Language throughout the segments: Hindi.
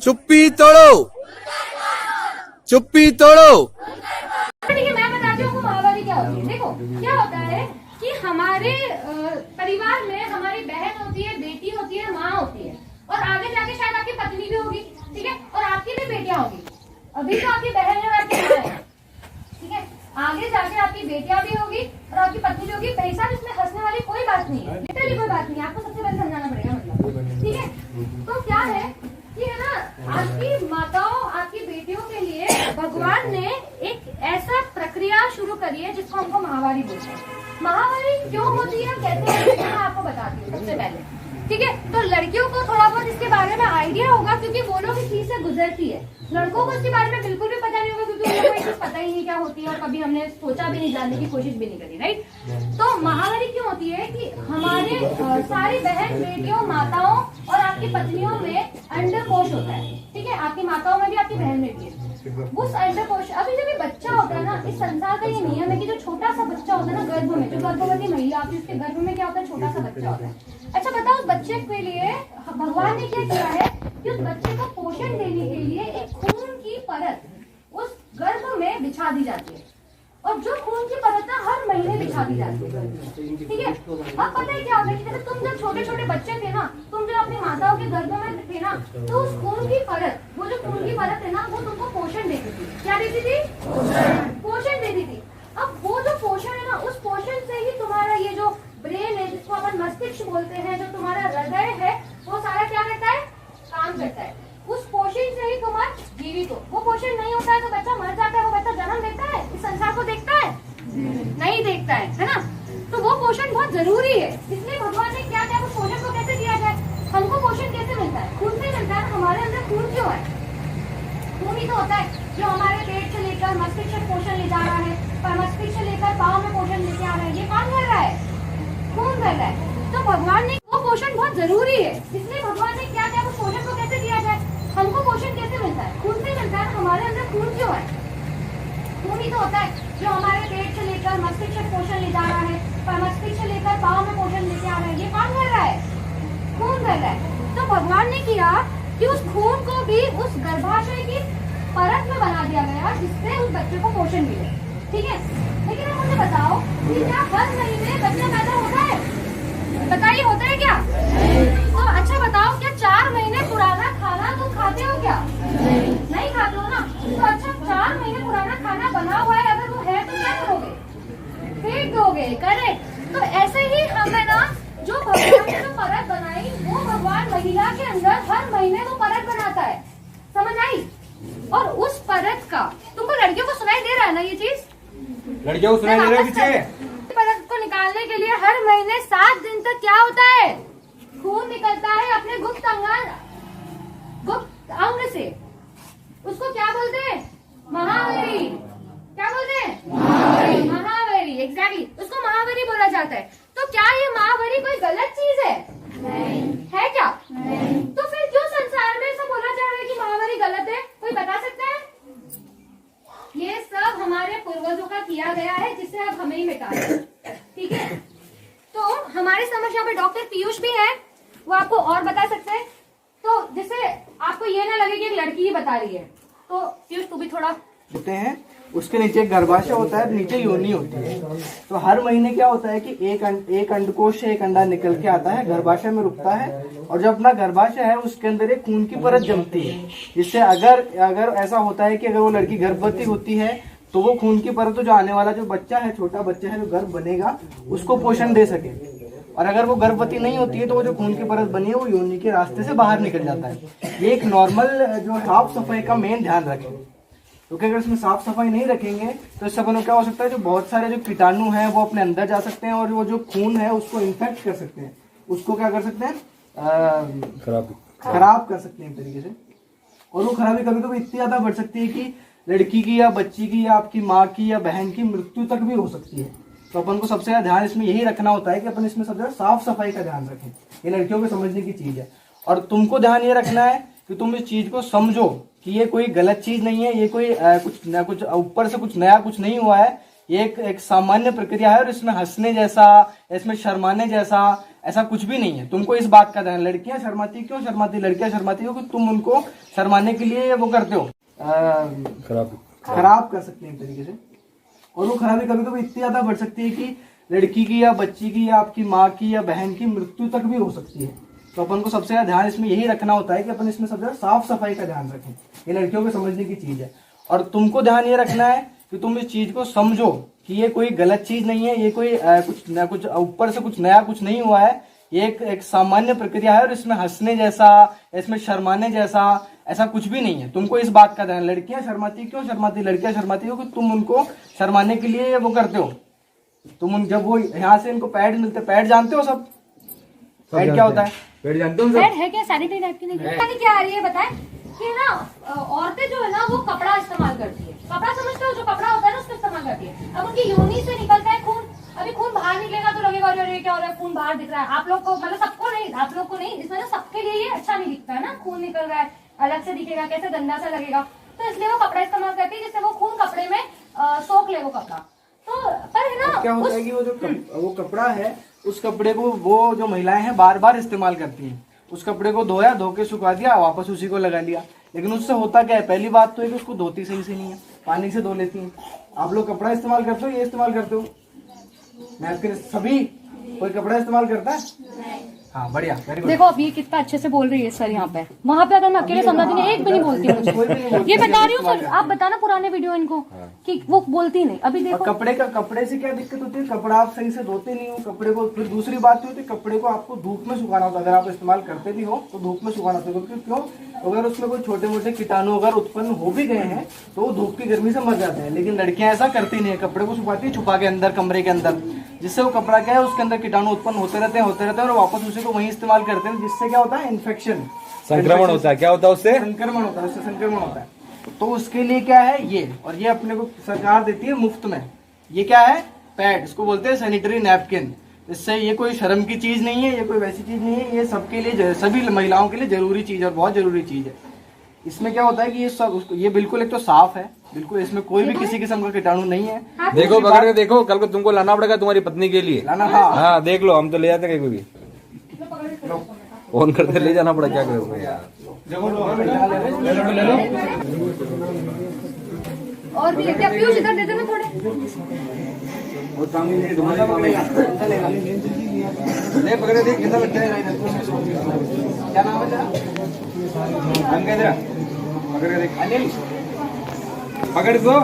चुप्पी तोड़ो, चुप्पी तोड़ो। ठीक है, मैं बताती हूँ महावारी क्या होती है। देखो क्या होता है कि हमारे परिवार में हमारी बहन होती है, बेटी होती है, माँ होती है, और आगे जाके शायद आपकी पत्नी भी होगी, ठीक है, और आपकी भी बेटियां होगी। अभी तो आपकी बहन है और आपकी माँ है, ठीक है, आगे जाके आपकी बेटियां भी होगी और आपकी पत्नी भी होगी। भाई साहब, इसमें हंसने वाली कोई बात नहीं है, लिटरली कोई बात नहीं है, आपको सबसे पहले समझाना पड़ेगा, मतलब ठीक है। तो क्या है कि है ना, आपकी माताओं, आपकी बेटियों के लिए भगवान ने एक ऐसा प्रक्रिया शुरू करी है जिसको हमको महावारी बोलते हैं। महावारी क्यों होती है, कैसे होती है, मैं आपको बताती हूँ सबसे पहले, ठीक है। तो लड़कियों को थोड़ा बहुत इसके बारे में आइडिया होगा क्योंकि वो लोग इस चीज से गुजरती है। लड़कों को इसके बारे में बिल्कुल भी पता नहीं होगा क्योंकि उनको कोई चीज पता ही नहीं क्या होती है और कभी हमने सोचा भी नहीं, जानने की कोशिश भी नहीं करी, राइट। तो महावारी क्यों होती है कि हमारे सारी बहन बेटियों, माताओं और आपकी पत्नियों में अंडकोश होता है, ठीक है, आपकी माताओं में भी, आपकी बहन में भी है। उस अंडकोश, अभी जब ये बच्चा होता है ना, इस संसार का ये नियम है कि जो छोटा सा बच्चा होता है ना गर्भ में, जो गर्भवती महिला होती है उसके गर्भ में क्या होता है, छोटा सा बच्चा होता है। अच्छा बताओ, उस बच्चे के लिए भगवान ने क्या किया है कि उस बच्चे को पोषण देने के लिए एक खून की परत उस गर्भ में बिछा दी जाती है, और जो खून की परत ना हर महीने बिछा दी जाती है, ठीक है। अब पता है क्या होता है कि जैसे तुम जब छोटे छोटे बच्चे थे ना, तुम जब अपनी माताओं के गर्भ में थे ना, तो उस खून की परत, वो जो खून की परत है ना, वो तुमको पोषण देती थी। क्या देती थी? पोषण देती थी। अब वो जो पोषण है ना, उस पोषण से ही तुम्हारा ये जो ब्रेन है, जिसको अपन मस्तिष्क बोलते हैं, जो तुम्हारा हृदय है, वो सारा क्या करता है, काम करता है। उस पोषण से ही तुम आज जीवित हो। वो पोषण नहीं होता है तो बच्चा मर जाता है। वो बच्चा जन्म देता है, इस संसार को देखता है, नहीं देखता है ना। तो वो पोषण बहुत जरूरी है, इसलिए भगवान ने क्या किया, उस पोषण को कैसे दिया जाए। हमको पोषण कैसे मिलता है, खून से मिलता है। हमारे अंदर खून क्यों है, खून ही तो होता है जो हमारे पेट से लेकर मस्तिष्क तक पोषण ले जा रहा है, पर मस्तिष्क से लेकर पाँव में पोषण लेके आ रहा है। ये कौन कर रहा है, खून कर रहा है। तो भगवान ने, वो पोषण बहुत जरूरी है, इसलिए भगवान ने क्या किया, उस पोषण को कैसे दिया जाए। हमको पोषण कैसे मिलता है, खून से मिलता है। हमारे अंदर खून क्यों है, खून ही तो होता है जो हमारे पेट से लेकर मस्तिष्क तक पोषण ले जा रहा है, पर मस्तिष्क से लेकर पाँव में पोषण लेके आ रहा है। ये कौन कर रहा है, खून कर रहा है। तो भगवान ने किया कि उस खून को भी उस गर्भाशय की परत में बना दिया गया जिससे उस बच्चे को पोषण मिले, ठीक है। लेकिन अब मुझे बताओ कि क्या हर महीने बच्चा पैदा होता है, बताइए, होता है क्या? तो अच्छा बताओ, क्या 4 महीने पुराना खाना तुम खाते हो क्या? नहीं खाते हो ना। तो अच्छा, 4 महीने पुराना खाना बना हुआ है, अगर वो है तो क्या करोगे, फेंक दोगे, करेक्ट। तो ऐसे ही हमें ना, जो भगवान ने जो परत बनाई, वो भगवान महिला के अंदर हर महीने वो परत बनाता है, समझ आई। और उस परत का तुमको लड़कियों को सुनाई दे रहा है ना, ये चीज लड़कियों को सुनाई दे रहा है पीछे। परत को निकालने के लिए हर महीने 7 दिन तक क्या होता है, खून निकलता है अपने गुप्त अंग से। उसको क्या बोलते हैं, महावारी। क्या बोलते हैं, महावारी, एग्जैक्टली, उसको महावारी बोला जाता है। तो क्या ये महावारी कोई गलत चीज है? नहीं है क्या? नहीं। तो फिर क्यों संसार में ऐसा बोला जा रहा है कि महावारी गलत है, कोई बता सकता है? ये सब हमारे पूर्वजों का किया गया है, जिससे अब हमें ही मिटाना है, ठीक है। तो हमारे समझ यहाँ पे डॉक्टर पीयूष भी है, वो आपको और बता सकते हैं, तो जिससे आपको ये ना लगे कि एक लड़की ही बता रही है। तो पीयूष तू भी थोड़ा। होते हैं, उसके नीचे एक गर्भाशय होता है, नीचे योनि होती है। तो हर महीने क्या होता है कि एक अंडकोश से एक अंडा निकल के आता है, गर्भाशय में रुकता है, और जो अपना गर्भाशय है उसके अंदर एक खून की परत जमती है, जिससे अगर ऐसा होता है कि अगर वो लड़की गर्भवती होती है तो वो खून की परत, तो जो आने वाला जो बच्चा है, छोटा बच्चा है जो गर्भ बनेगा, उसको पोषण दे सके। और अगर वो गर्भवती नहीं होती है तो वो जो खून की परत बनी है वो योनि के रास्ते से बाहर निकल जाता है। ये एक नॉर्मल जो साफ सफाई का मेन ध्यान रखें, क्योंकि अगर इसमें साफ सफाई नहीं रखेंगे तो इससे अपन क्या हो सकता है, जो बहुत सारे जो कीटाणु हैं वो अपने अंदर जा सकते हैं और वो जो खून है उसको इन्फेक्ट कर सकते हैं, उसको क्या कर सकते हैं, खराब कर सकते हैं एक तरीके से। और वो खराबी कभी कभी इतनी ज्यादा बढ़ सकती है कि लड़की की या बच्ची की या आपकी माँ की या बहन की मृत्यु तक भी हो सकती है। तो अपन को सबसे ज्यादा ध्यान इसमें यही रखना होता है कि अपन इसमें सबसे ज्यादा साफ सफाई का ध्यान रखें। ये लड़कियों को समझने की चीज है, और तुमको ध्यान ये रखना है कि तुम इस चीज को समझो कि ये कोई गलत चीज नहीं है, ये कोई कुछ ऊपर से कुछ नया कुछ नहीं हुआ है। ये एक सामान्य प्रक्रिया है, और इसमें हंसने जैसा, इसमें शर्माने जैसा ऐसा कुछ भी नहीं है। तुमको इस बात का ध्यान, लड़कियां शर्माती क्यों शर्माती, लड़कियां शर्माती हो कि तुम उनको शर्माने के लिए वो करते हो, खराब कर सकते हैं एक तरीके से। और वो खराबी कभी कभी इतनी ज्यादा बढ़ सकती है कि लड़की की या बच्ची की या आपकी माँ की या बहन की मृत्यु तक भी हो सकती है। तो अपन को सबसे ज्यादा ध्यान इसमें यही रखना होता है कि अपन इसमें सबसे ज्यादा साफ सफाई का ध्यान रखें। ये लड़कियों को समझने की चीज है। और तुमको ध्यान ये रखना है कि तुम इस चीज को समझो कि ये कोई गलत चीज नहीं है, ये कोई कुछ ऊपर से कुछ नया कुछ नहीं हुआ है। ये एक सामान्य प्रक्रिया है और इसमें हंसने जैसा, इसमें शर्माने जैसा ऐसा कुछ भी नहीं है। तुमको इस बात का ध्यान, लड़कियां शर्माती क्यों शर्माती, लड़कियां शर्माती हो कि तुम उनको शर्माने के लिए वो करते हो। तुम जब वो यहाँ से इनको पैड मिलते, पैड जानते हो सब, पैड क्या होता है, पैड जानते हो पैड है क्या, सैनिटरी नैपकिन है क्या आ रही है बताए कि ना औरतें जो है ना वो कपड़ा इस्तेमाल करती है। कपड़ा समझते हो, जो कपड़ा होता है ना उसको इस्तेमाल करती है। अब उनकी योनि से निकलता है खून, अभी खून बाहर निकलेगा तो लगेगा अरे क्या हो रहा है, खून बाहर दिख रहा है। आप लोग को मतलब सबको नहीं, आप लोग को नहीं, इसमें ना सबके लिए ये अच्छा नहीं दिखता है ना, खून निकल रहा है अलग से दिखेगा, कैसे गंदा सा लगेगा। तो इसलिए वो कपड़ा इस्तेमाल करती है जिससे वो खून कपड़े में सोख ले वो कपड़ा। तो पर है ना क्या होता है कि वो कपड़ा है, उस कपड़े को वो जो महिलाएं हैं बार बार इस्तेमाल करती हैं। उस कपड़े को धोया, धो के सुखा दिया, वापस उसी को लगा लिया। लेकिन उससे होता क्या है, पहली बात तो है कि उसको धोती सही से नहीं है, पानी से धो लेती हैं। आप लोग कपड़ा इस्तेमाल करते हो, ये इस्तेमाल करते हो नैपकिन, सभी कोई कपड़ा इस्तेमाल करता है? हाँ बढ़िया, वेरी गुड। देखो अब ये कितना अच्छे से बोल रही है सर यहाँ पे, वहाँ पे अगर मैं अकेले समझाती नहीं, एक भी नहीं बोलती मुझे। ये बता रही हूँ सर, आप बताना पुराने वीडियो इनको कि वो बोलती नहीं। अभी देखो कपड़े से क्या दिक्कत होती है, कपड़ा आप सही से धोते नहीं हो कपड़े को। फिर दूसरी बात होती है कपड़े को आपको धूप में सुखाना होता है। अगर आप इस्तेमाल करते भी हो तो धूप में सुखाना होता है। क्यों? अगर उसमें कोई छोटे मोटे कीटाणु अगर उत्पन्न हो भी गए हैं तो वो धूप की गर्मी से मर जाते हैं। लेकिन लड़कियां ऐसा करती नहीं है, कपड़े को सुखाती है छुपा के अंदर, कमरे के अंदर, जिससे वो कपड़ा क्या है उसके अंदर कीटाणु उत्पन्न होते रहते हैं और वापस उसी को वहीं इस्तेमाल करते हैं, जिससे क्या होता है, इन्फेक्शन, संक्रमण होता है। क्या होता है उससे? संक्रमण होता है, उससे संक्रमण होता है। तो उसके लिए क्या है ये, और ये अपने को सरकार देती है मुफ्त में। ये क्या है, पैड, इसको बोलते हैं सैनिटरी नैपकिन। इससे ये कोई शर्म की चीज नहीं है, ये कोई वैसी चीज नहीं है, ये सबके लिए, सभी महिलाओं के लिए जरूरी चीज है और बहुत जरूरी चीज है। इसमें क्या होता है कि ये सब, ये बिल्कुल एक तो साफ है, बिल्कुल इसमें कोई भी किसी किस्म का कीटाणु नहीं है। देखो पकड़ के देखो, कल को तुमको लाना पड़ेगा तुम्हारी पत्नी के लिए लाना। हाँ देख लो, हम तो ले जाते कहीं भी, फोन करते ले जाना पड़ा, क्या करोगे यार। और भी क्या पीयूष इधर दे देना थोड़े। पकड़े देख कितना लगता है, क्या नाम है तेरा? पकड़ के देख, अनिल पकड़ दो।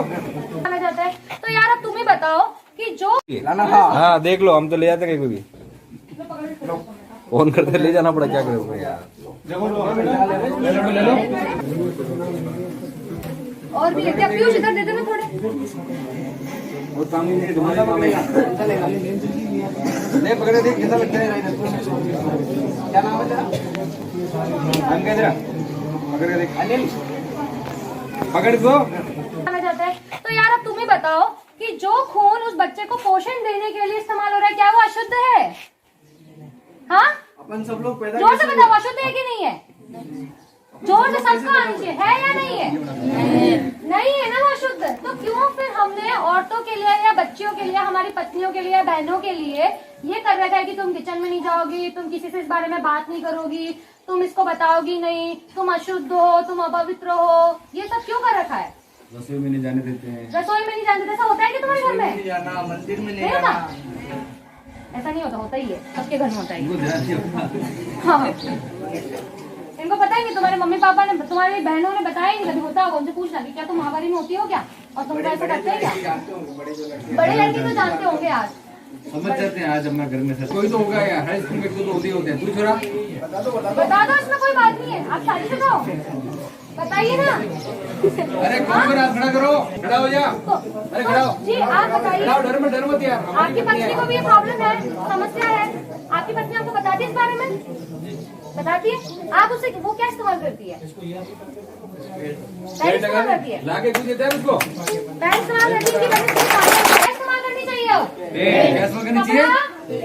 जाता है तो यार अब तुम ही बताओ कि जो लाना। हाँ देख लो, हम तो ले जाते कहीं भी, फोन करते ले जाना पड़ा, क्या करोगे यार। और भी क्या पीयूष इधर दे देना थोड़े। पकड़े देख कितना लगता है, क्या नाम है तेरा? पकड़ के देख, अनिल पकड़ दो। जाता है तो यार अब तुम ही बताओ कि जो खून उस बच्चे को पोषण देने के लिए इस्तेमाल हो रहा है, क्या वो अशुद्ध है? हाँ अपन सब लोग पैदा, जोर से बताओ, अशुद्ध है कि नहीं है? जोर से सबको आनी चाहिए, है या नहीं है? नहीं है ना वो अशुद्ध। तो क्यों फिर हमने औरतों के लिए या बच्चियों के लिए, हमारी पत्नियों के लिए, बहनों के लिए ये कर रखा है कि तुम किचन में नहीं जाओगी, तुम किसी से इस बारे में बात नहीं करोगी, तुम इसको बताओगी नहीं, तुम अशुद्ध हो, तुम अपवित्र हो, ये सब क्यों कर रखा है? रसोई में नहीं जाने देते हैं, रसोई में नहीं जाने देते। ऐसा होता है कि तुम्हारे घर में? जाना, मंदिर में नहीं नहीं होता, जाना। ऐसा नहीं होता, होता ही है, सबके घर में होता है। हाँ इनको पता ही नहीं, तुम्हारे मम्मी पापा ने, तुम्हारी बहनों ने बताया ही नहीं, कभी होता होगा उनसे पूछना कि क्या तुम महावारी में होती हो क्या, और तुम ऐसा करते हैं क्या? बड़े लड़के तो जानते होंगे आज, समझ जाते हैं। आज अपना घर में कोई तो होगा यार, हाई स्कूल में तो होते हैं। तू छोरा बता दो, इसमें कोई बात नहीं है, आप शादी से जाओ, बताइए ना। अरे कौन खड़ा करो, खड़ा हो जा, अरे खड़ा हो जी, आप बताइए। डर मत यार। आपकी पत्नी को भी ये प्रॉब्लम है, समस्या है, आपकी पत्नी आपको बताती है इस बारे में? बताती है? आप उससे वो क्या इस्तेमाल करती है? पैर इस्तेमाल करती है, लाके क्यों देता है उसको? पैर इस्तेमाल करती है, इस्तेमाल करनी चाहिए, इस्तेमाल करनी चाहिए।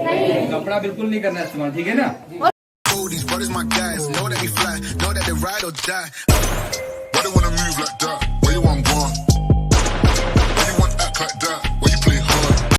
नहीं कपड़ा बिल्कुल नहीं करना इस्तेमाल, ठीक है ना? These brothers my guys, know that we fly, know that they ride or die. Why they wanna move like that?